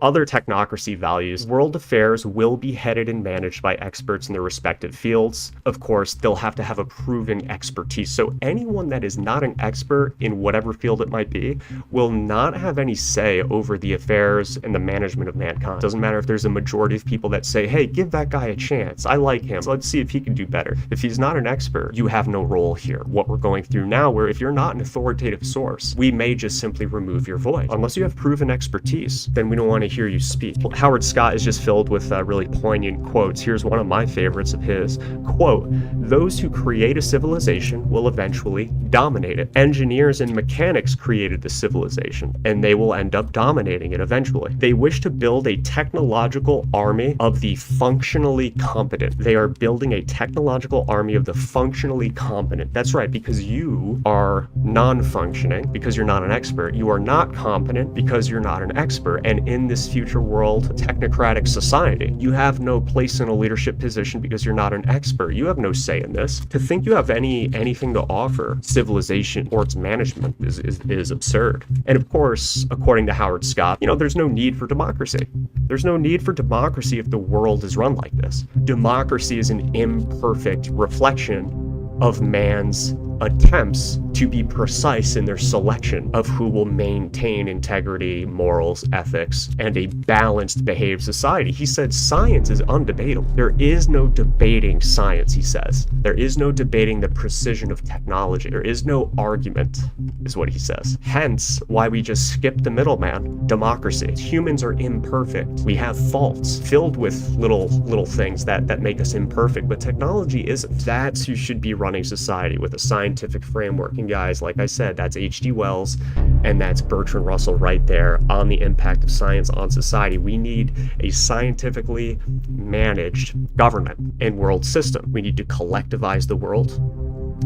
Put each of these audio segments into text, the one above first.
Other technocracy values: world affairs will be headed and managed by experts in their respective fields. Of course, they'll have to have a proven expertise. So anyone that is not an expert in whatever field it might be will not have any say over the affairs and the management of mankind. Doesn't matter if there's a majority of people that say, hey, give that guy a chance. I like him. So let's see if he can do better. If he's not an expert, you have no role here. What we're going through now, where if you're not an authoritative source, we may just simply remove your voice. Unless you have proven expertise, then we don't want to hear you speak. Well, Howard Scott is just filled with really poignant quotes. Here's one of my favorites of his. Quote, "Those who create a civilization will eventually dominate it. Engineers and mechanics created the civilization, and they will end up dominating it eventually. They wish to build a technological army of the functionally competent." They are building a technological army of the functionally competent. That's right, because you are non-functioning, because you're not an expert. You are not competent because you're not an expert. And in this future world, technocratic society, you have no place in a leadership position because you're not an expert. You have no say in this. To think you have anything to offer civilization or its management is absurd. And of course, according to Howard Scott, there's no need for democracy. There's no need for democracy if the world is run like this. Democracy is an imperfect reflection of man's attempts to be precise in their selection of who will maintain integrity, morals, ethics, and a balanced behaved society. He said science is undebatable. There is no debating science, he says. There is no debating the precision of technology. There is no argument, is what he says. Hence, why we just skip the middleman. Democracy. Humans are imperfect. We have faults filled with little things that make us imperfect, but technology isn't. That's who should be running society, with a scientific framework. And guys, like I said, that's H.G. Wells and that's Bertrand Russell right there on the impact of science on society. We need a scientifically managed government and world system. We need to collectivize the world,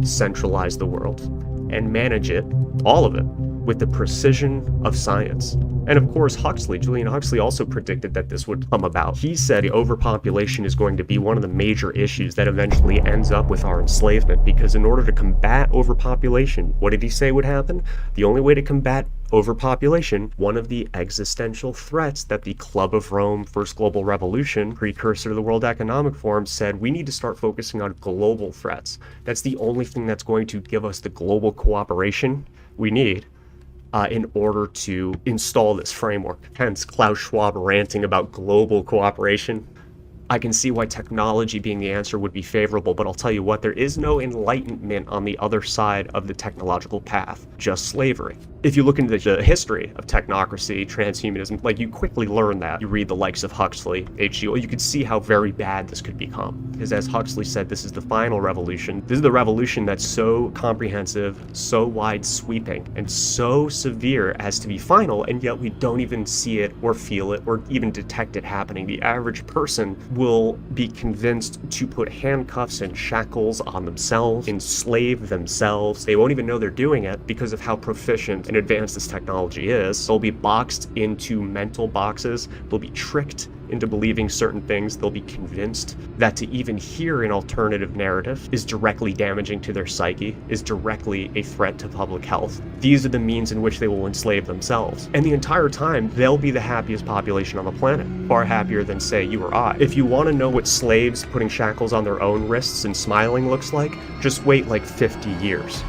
centralize the world, and manage it, all of it, with the precision of science. And of course, Julian Huxley also predicted that this would come about. He said overpopulation is going to be one of the major issues that eventually ends up with our enslavement, because in order to combat overpopulation, what did he say would happen? The only way to combat overpopulation, one of the existential threats that the Club of Rome, First Global Revolution, precursor to the World Economic Forum, said we need to start focusing on global threats. That's the only thing that's going to give us the global cooperation we need in order to install this framework. Hence, Klaus Schwab ranting about global cooperation. I can see why technology being the answer would be favorable, but I'll tell you what, there is no enlightenment on the other side of the technological path, just slavery. If you look into the history of technocracy, transhumanism, you quickly learn that. You read the likes of Huxley, H.G. Wells, you could see how very bad this could become. Because as Huxley said, this is the final revolution. This is the revolution that's so comprehensive, so wide-sweeping, and so severe as to be final, and yet we don't even see it or feel it or even detect it happening. The average person will be convinced to put handcuffs and shackles on themselves, enslave themselves. They won't even know they're doing it because of how proficient and advanced this technology is. They'll be boxed into mental boxes. They'll be tricked into believing certain things. They'll be convinced that to even hear an alternative narrative is directly damaging to their psyche, is directly a threat to public health. These are the means in which they will enslave themselves. And the entire time, they'll be the happiest population on the planet, far happier than, say, you or I. If you want to know what slaves putting shackles on their own wrists and smiling looks like, just wait 50 years.